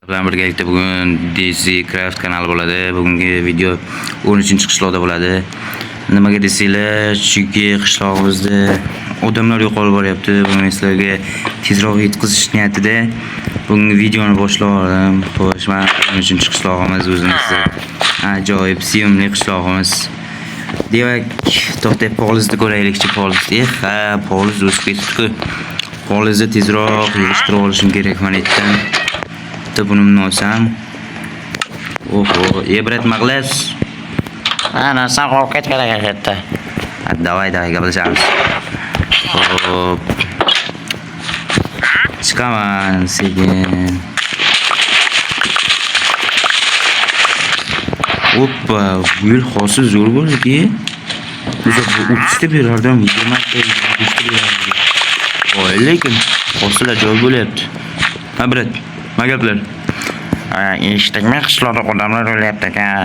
Bilan birgalikda bugun DC Craft kanali bo'ladi. Bugungi video 13-qishloqda bo'ladi. Nimaga desanglar, chunki qishlog'imizda odamlar yo'qolib boryapti. Buni sizlarga tezroq yetkazish niyatida bugungi videoni boshladim. Xo'sh, mana 13-qishlog'imiz o'zimizda. Ajoyib sevimli qishlog'imiz. Demak, to'xtab polizni ko'raylikchi polizni. Poliz o'sib ketdi-ku. Polizni tezroq yig'ishtirib olishim kerak mana yerdan. Buni olsam. Oho, brat mag'las. Narsani qolib ketgan yerda. Давай, gaplashamiz. Hop. Chiqaman sekin. Hoppa, bu yil hosil zo'r bo'ldi-ki. O'zi 30 ta berardim, 20 ta, 25 ta berardim. Voy, lekin hosil ajoyib bo'lyapti. Ha, brat, nima gaplar? Eshitdingmi, qishloqda odamlar o'lyapti ekan.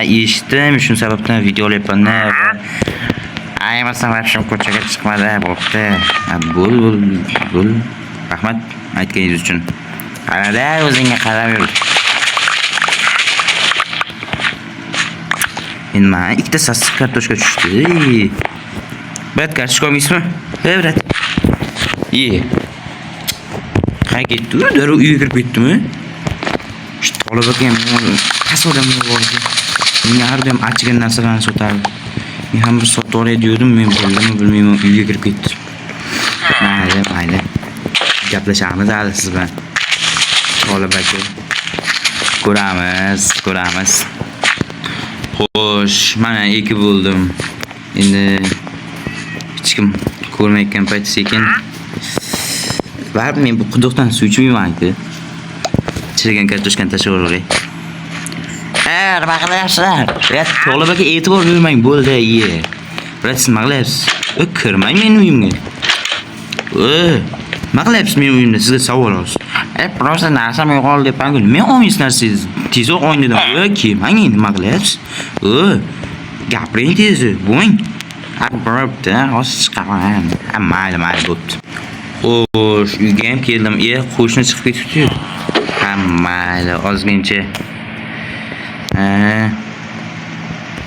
Eshitdim, shu sababdan video olyapman-da. Masalan, shu ko'chaga chiqmadi, bo'pti. Bo'l. Rahmat aytganingiz uchun. Qarada, o'zingga qarab yur. Endi men ikkita sassiq kartoshka tushdi. Brat, kartoshka olmaysizmi? Brat. Qayerga ketdi? Darrov uyga kirib ketdimi? Shu Tolib aka men qas odamlar bor ekan. Menga har doim achigan narsalarni sotardi. Men ham bir sotib olay degandim, men bilmayman, uyga kirib ketdi. Mayli. Gaplashamiz hali siz bilan. Tolib aka. Ko'ramiz. Xo'sh, mana ekib bo'ldim. Endi hech kim ko'rmayotgan payt sekin. Baribir men bu quduqdan suv ichmayman-ku. Chirigan kartoshkani tashlab yuboray. Nima qilyapsizlar? Brat, Tolib aka e'tibor bermang, bo'ldi, Brat, siz nima qilyapsiz? Kirmang mening uyimga. Nima qilyapsiz mening uyimda? Sizga savol hozir. Prosta narsam yo'qoldi deb-ku. Men olmaysiz narsangiz. Tezroq oling dedim. Kelmang endi, nima qilyapsiz? Gapiring tez, bo'ling. Bo'pti, hozir chiqaman. Mayli, bo'pti. Xo'sh, uyga ham keldim. Qo'shni chiqib ketibdi. Mayli, ozgincha.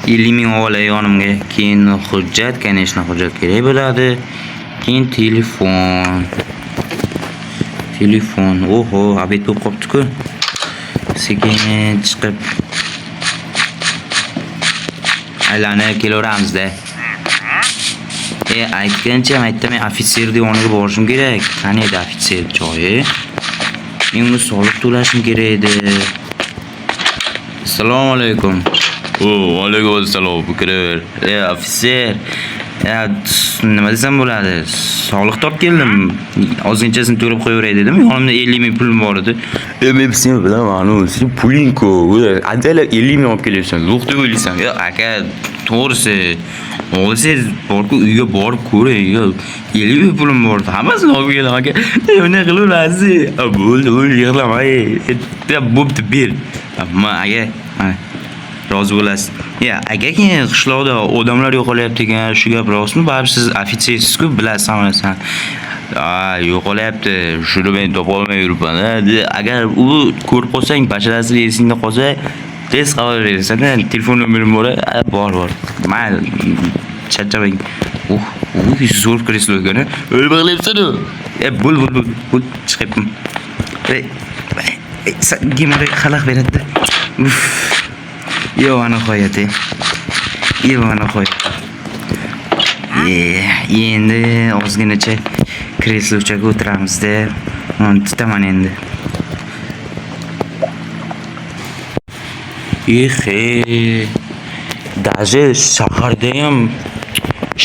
50 ming olay yonimga. Keyin hujjat, конечно, hujjat kerak bo'ladi. Keyin telefon. Oho, abet bo'lib qopti-ku. Sekin chiqib aylanib kelaveramiz-da. Aytgancha, men ofitser devoniga borishim kerak. Qani edi ofitser joyi? Men uni soliq to'lashim kerak edi. Assalomu alaykum. Alaykum assalom. Kiraver. Ofitser. Nima desam bo'ladi? Soliq top keldim. Ozginchasini to'lab qo'yaveray dedim. Yonimda 50 ming pulim bor edi. Men seni bilaman, sen puling-ku. Adala 50 ming olib kelyapsan. Yo'q deb o'ylaysan. Aka, to'g'risi. O'g'lingiz borku, uyga borib ko'ring. 50 ming pulim bor. Hammasini olib keling aka. Nima qilaverasiz? Bo'ldi, yig'lamay. Bo'pti, ber. Ammo aka, mana rozi bo'lasiz. Aka, keyin qishloqda odamlar yo'qolyapti ekan, shu gap rostmi? Baribir siz ofitsersiz-ku, bilasiz hammasini. Yo'qolyapti. Shuni men topolmay yuribman. Agar u ko'rib qolsang, basharasi esingda qolsa, tez xabar berasan. Telefon nomerim bor. Mayli, charchamang. Zo'r kreslo ekan. O'lib qilyapsan-ku. Bo'l, chiqibman. Gimara xalaq beradi. Ana qo'yati. Endi ozginacha kreslochaga o'tiramiz-da. Tutaman endi. Даже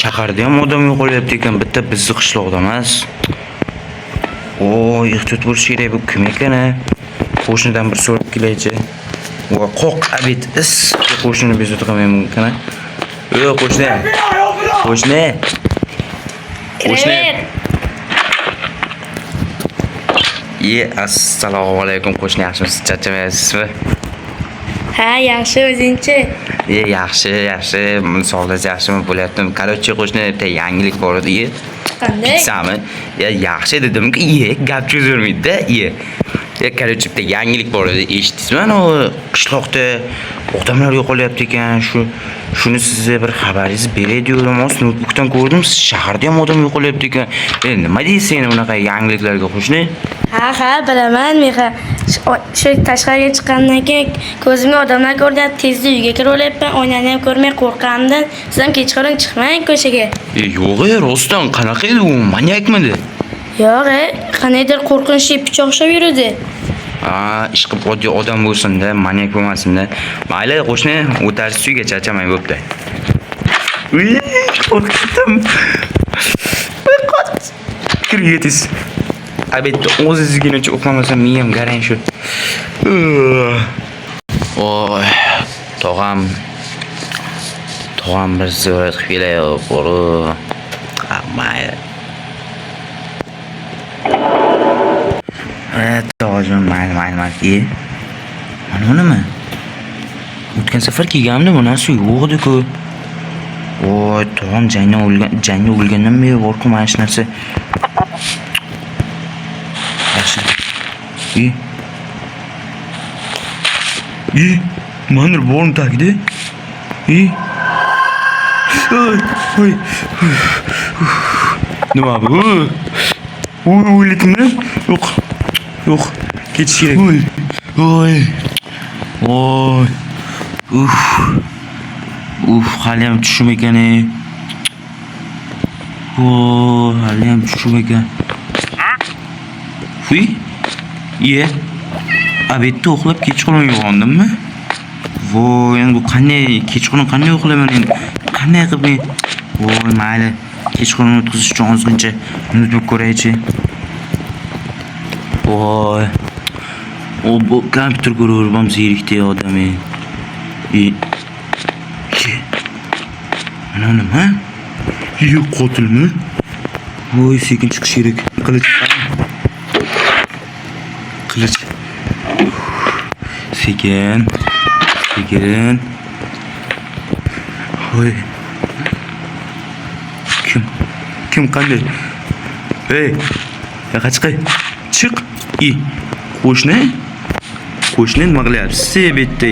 shaharda ham odam yo'qolyapti ekan, bitta bizni qishloqda emas. Ehtiyot bo'lish kerak. Bu kim ekan-a? Qo'shnidan bir so'rab kelaychi. Qoq abet is. Qo'shnini bezovta qilmayman ekan-a? Qo'shni. Assalomu alaykum qo'shni, yaxshimisiz? Charchamayapsizmi? Ha, yaxshi, o'zingchi? Yaxshi. Sog'ligingiz yaxshimi? Bo'lyapti. Qarochi qo'shni, bitta yangilik bor edi. Qanday? Pizzami? Yaxshi dedim-ki, gap cho'zilmaydi-da. Короче, bitta yangilik bor edi. Eshitdingizmi? Ana qishloqda odamlar yo'qolyapti ekan. Shuni sizga bir xabaringiz beray dedim. O'z notebookdan ko'rdim. Shaharda ham odam yo'qolyapti ekan. Nima deysiz endi bunaqa yangiliklarga qo'shni? Ha, bilaman. Men shu tashqariga chiqqandan keyin ko'zimga odamlar ko'ryapti. Tezda uyga kirib olyapman. Oynani ham ko'rmay qo'rqqanimdan. Siz ham kechqurun chiqmang ko'chaga. Yo'q, rostdan qanaqa edi u? Manyakmidi? Yo'q, qanaydir qo'rqinchli pichoq o'xshab yurdi. Ish qilib oddiy odam bo'lsin-da, manyak bo'lmasin-da. Mayli, qo'shni, o'tarsiz uyga charchamang bo'pti. Uy, qo'rqdim. Kirib yetiz. Albatta, o'zingizgacha uxlamasam miyam garang shu. Oy, tog'am bir ziyorat qilib kelay, bo'ri. Mayli. Tog'am, mayli. Mana nima? O'tgan safar kelganimda bu narsa yo'q edi-ku. Voy, tog'am jangda o'lgandan beri bor-ku mana shu narsa. Yaxshi. Mana borni tagida. Oy. Nima bu? O'yladimmi? Yo'q. Ketish kerak. Oy. Hali ham tushim ekan. Hali ham tushim ekan. Abetda uxlab kechqurun uyg'ondimmi? Voy, endi bu qanday kechqurun qanday uxlayman endi? Qanday qilib men? Voy, mayli. Kechqurun o'tkazish uchun ozgincha notebook ko'raychi. Voy. Bu kompyuter ko'raverib zerikdi odam. Mana nima? Qotilmi? Voy, sekin chiqish kerak. Qilich. Sekin. Voy. Kim qanday? Yo'qa chiq. Qo'shni nima qilyapsiz? Bitta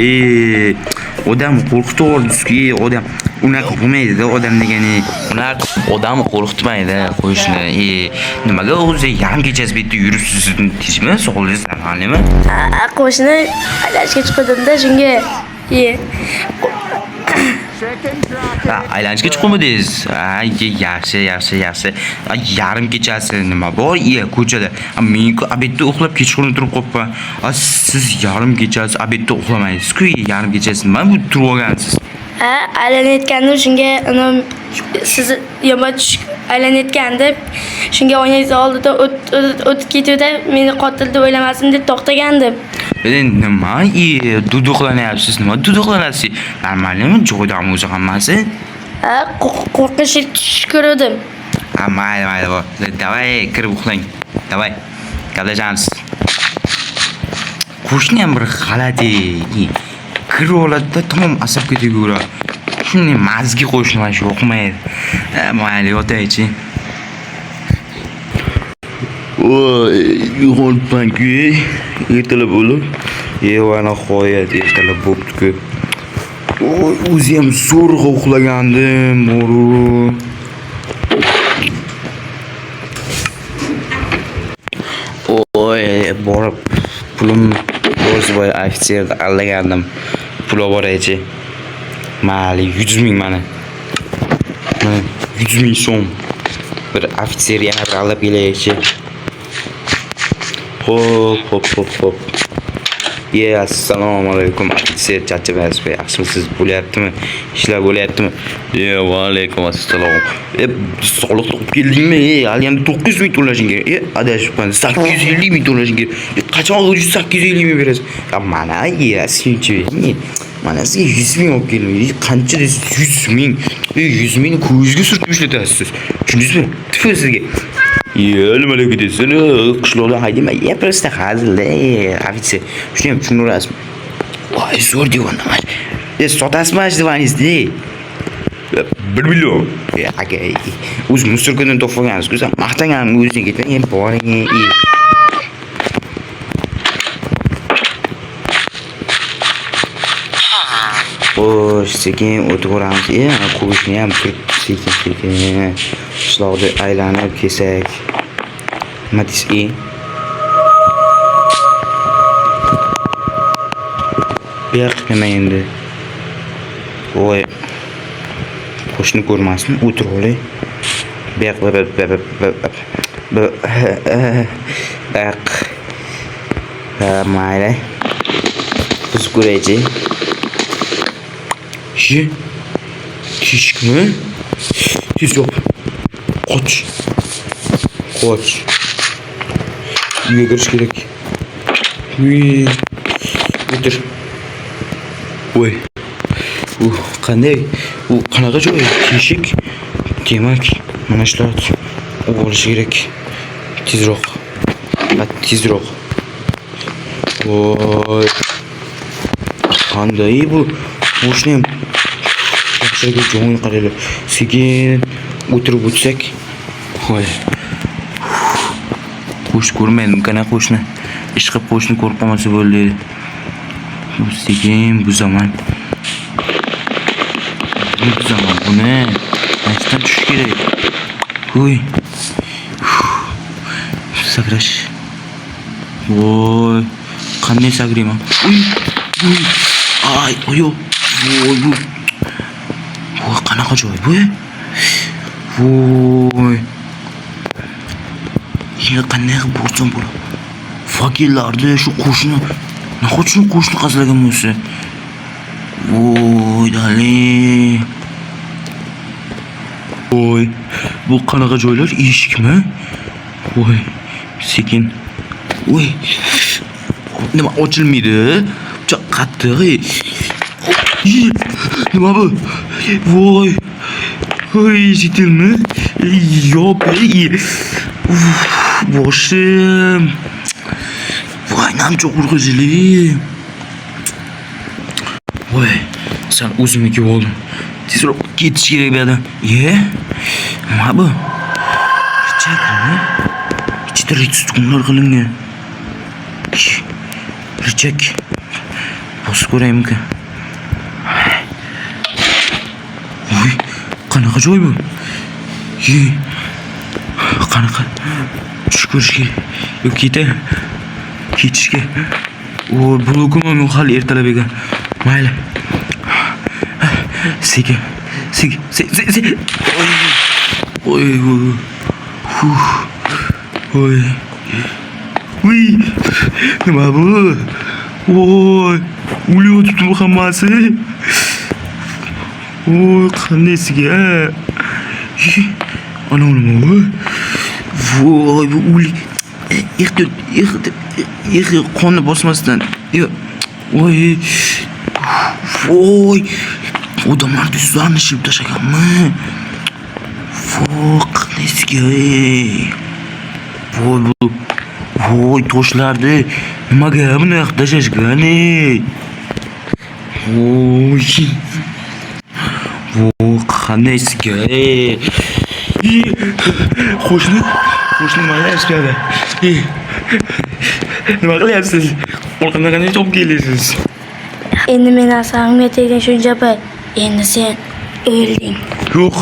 odam qo'rqitib yubordi-ku, odam unaqa bo'lmaydi-da, odam degani. Unaqa odam qo'rqitmaydi, qo'shni. Nimaga o'zi yarim kechasi bitta yuribsiz, tishmi? Sog'lig'ingiz saqlanimi? Qo'shni aylashga chiqdimda, shunga aylanishga chiqmadingiz? Yaxshi. Yarim kechasi nima bor? Ko'chada. Men-ku abetda uxlab kechqurun turib qolibman. Siz yarim kechasi abetda uxlamaysiz-ku, yarim kechasi nima bu turib olgansiz? Aylanayotgandim, shunga siz yomon aylanayotganda, shunga oynangiz oldida o'tib ketuvda meni qotil deb o'ylamasin deb to'xtagandim. Nima? Duduqlanyapsiz. Nima duduqlanasiz? Normalmi? Joydan o'zi hammasi? Qo'rqinchli tush ko'rdim. Mayli. Davay, kirib uxlang. Davay. Gaplashamiz. Qo'shni ham bir g'alati. Kirib oladi-da, tamom asabga tegaveradi. Shunday mazgi qo'shni mana shu yoqmaydi. Mayli, yotaychi. Uyg'onibman-ku. Ertalab bo'lib. Ana qo'yat ertalab bo'pti-ku. O'zi ham zo'rg'a uxlagandim, borib pulim bo'zboy ofitserda allagandim. Pul olib boraychi. Mayli, 100 ming mana. 100 ming so'm. Bir ofitser yana bir olib kelaychi. Hop. Assalomu alaykum. Ofitser charchamaysiz, yaxshimisiz? Bo'lyaptimi? Ishlar bo'lyaptimi? Va alaykum assalom. Soliq to'lib keldingmi? Hali ham 900 ming to'lashing kerak. Adashibman. 850 ming to'lashing kerak. Qachon 850 ming berasiz? Mana, sinchi. Mana sizga 100 ming olib keldim. Qancha desiz? 100 ming. 100 mingni ko'zga surtib ishlatasiz. Tushundingizmi? Tfu sizga. Nima deyapsiz? Qishloqda haydama. Просто hazilda, ofitser. Shuni ham tushunarasizmi? Voy, zo'r divonda. Sotasizmi divoningizni? 1 million. Aka, o'z musirkadan topgansiz-ku, maqtanganim o'zingga ketmang, boring. Xo'sh, sekin o'tiraveramiz. Ko'shni ham sekin qishloqni aylanib kelsak. Nima deysiz? Berq nima endi? Voy. Qo'shni ko'rmasin, o'tirib olay. Berq. Mayli. Biz ko'raychi. Kishmi? Tez yop. Qoch. Uyga kirish kerak. O'tir. Voy. Qanday? Qanaqa joy? Teshik. Demak, mana shular olish kerak. Tezroq. Voy. Qanday bu? Qo'shni ham yaxshiga joyini qaraylik. Sekin o'tirib o'tsak. Voy. Qo'shni ko'rmaydim, qana qo'shni. Ish qilib qo'shni ko'rib qolmasa bo'ldi. Sekin bu zaman buni aytdan tushish kerak. Voy. Sakrash. Voy. Qanday sakrayman? Ay, oyo. Voy bu. Voy, qanaqa joy bu? Voy. Qanday qilib bo'lsam bo'ladi? Fakirlarni shu qo'shni, nahotki qo'shni qazlagan bo'lsa? Voy, dali. Voy, bu qanaqa joylar? Eshikmi? Voy, sekin. Voy. Nima ochilmaydi? Juda qattiq. Nima bu? Voy. Voy, eshitilmi? Yo'q. Boshim. Voy, namcha qo'rqinchli. Voy, sen o'zimniki bo'lding. Tezroq ketish kerak bu yerdan. Nima bu? Richakmi? Ichida tutunlar qilingan. Richak. Bosib ko'raymi-ki? Voy, qanaqa joy bu? Qanaqa? Tushib ko'rish kerak. Yo'q, ketishga. Blogim hali ertalab ekan. Mayli. Sekin. Voy. Nima bu? Voy. O'lyapti bu hammasi. Voy, qandaysiga? Ana nima bu? Voy, bu o'lik. Qonni bosmasdan. Voy. Odamlar bizlarni shib tashlaganmi? Voy, qandaysiga? Voy, toshlarni nimaga buni tashlashgan? Voy, qandaysiga? Qo'shni nima qilyapsiz? Nima qilyapsiz? Orqamdan qanday topib kelasiz? Endi men asabimga teggan shuncha payt. Endi sen o'lding. Yo'q.